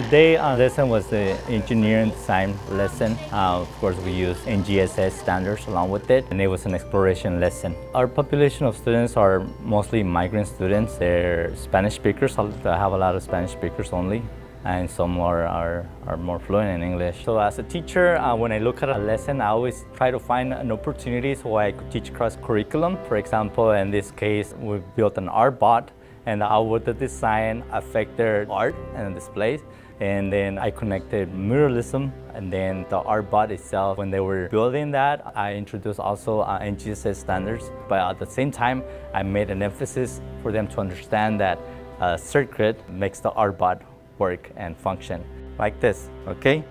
Today lesson was the engineering design lesson. Of course, we use NGSS standards along with it, and it was an exploration lesson. Our population of students are mostly migrant students. They're Spanish speakers. I have a lot of Spanish speakers only, and some are more fluent in English. So as a teacher, when I look at a lesson, I always try to find an opportunity so I could teach cross curriculum. For example, in this case, we built an art bot, and how would the design affect their art and displays. And then I connected muralism, and then the art bot itself. When they were building that, I introduced also NGSS standards, but at the same time, I made an emphasis for them to understand that a circuit makes the art bot work and function like this, okay?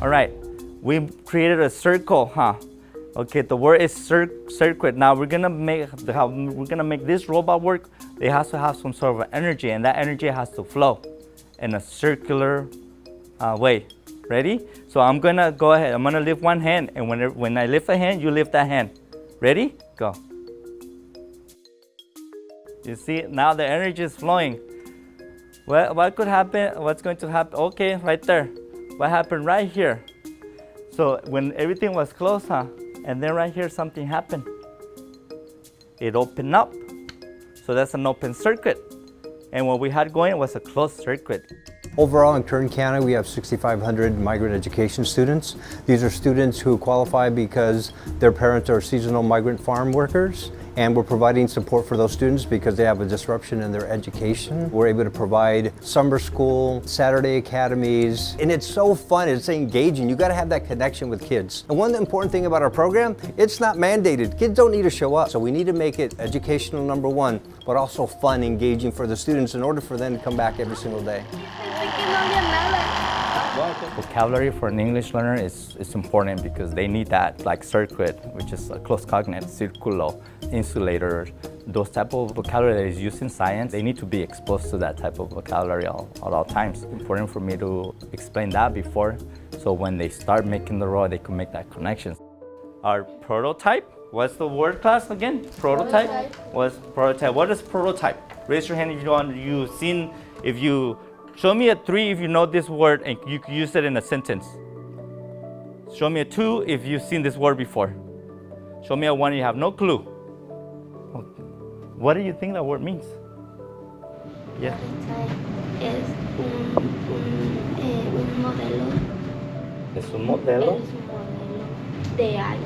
All right, we created a circle, huh? Okay, the word is circuit. Now we're gonna make this robot work. It has to have some sort of energy, and that energy has to flow in a circular way. Ready? So I'm gonna go ahead. I'm gonna lift one hand, and when I lift a hand, you lift that hand. Ready? Go. You see, now the energy is flowing. What could happen? What's going to happen? Okay, right there. What happened right here? So when everything was closed, huh? And then right here, something happened. It opened up. So that's an open circuit. And what we had going was a closed circuit. Overall in Kern County, we have 6,500 migrant education students. These are students who qualify because their parents are seasonal migrant farm workers, and we're providing support for those students because they have a disruption in their education. We're able to provide summer school, Saturday academies, and it's so fun, it's engaging. You gotta have that connection with kids. And one important thing about our program, it's not mandated. Kids don't need to show up, so we need to make it educational, number one, but also fun, engaging for the students in order for them to come back every single day. Vocabulary for an English learner is important because they need that, like circuit, which is a close cognate, circulo, insulator, those type of vocabulary that is used in science. They need to be exposed to that type of vocabulary at all times. It's important for me to explain that before, so when they start making the robot, they can make that connection. Our prototype, what's the word class again? Prototype? What's prototype? What is prototype? Raise your hand if you show me a 3 if you know this word and you can use it in a sentence. Show me a 2 if you've seen this word before. Show me a 1 you have no clue. What do you think that word means? Yeah. Es un modelo. Es un modelo. Es un modelo de algo.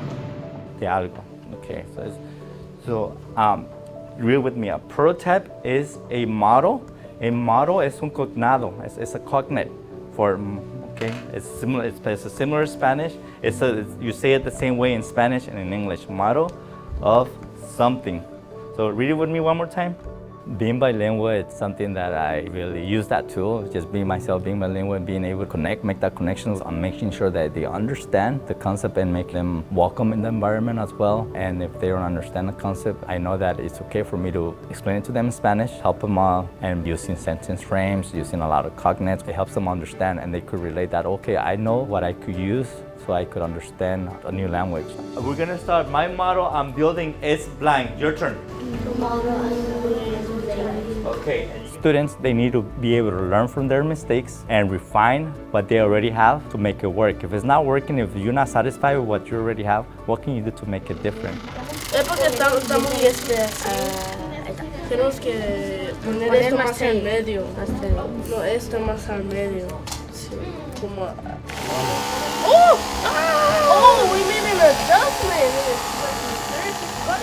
De algo. Okay, so read with me. A prototype is a model. A model es un cognado. It's a cognate for, okay? It's similar. It's a similar Spanish. You say it the same way in Spanish and in English. Model of something. So read it with me one more time. Being bilingual, it's something that I really use that tool, just being myself, being bilingual, and being able to make that connections on making sure that they understand the concept and make them welcome in the environment as well. And if they don't understand the concept, I know that it's okay for me to explain it to them in Spanish, help them out, and using sentence frames, using a lot of cognates, it helps them understand and they could relate that, okay, I know what I could use so I could understand a new language. We're gonna start. My model I'm building is blank. Your turn. Okay. Students, they need to be able to learn from their mistakes and refine what they already have to make it work. If it's not working, if you're not satisfied with what you already have, what can you do to make it different? Es porque estamos tenemos que poner esto más al medio. No, esto más al medio. Sí, como... Oh, we made an adjustment. What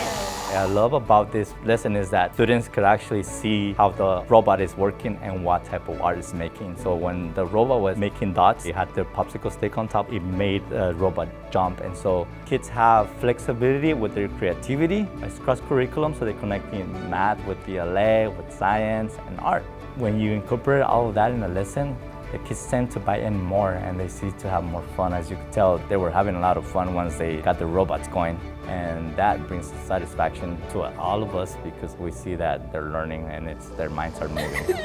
I love about this lesson is that students could actually see how the robot is working and what type of art it's making. So when the robot was making dots, it had the popsicle stick on top, it made the robot jump. And so kids have flexibility with their creativity. It's cross-curriculum, so they're connecting math with DLA, with science, and art. When you incorporate all of that in a lesson, the kids tend to buy in more and they seem to have more fun. As you could tell, they were having a lot of fun once they got the robots going. And that brings satisfaction to all of us because we see that they're learning and their minds are moving.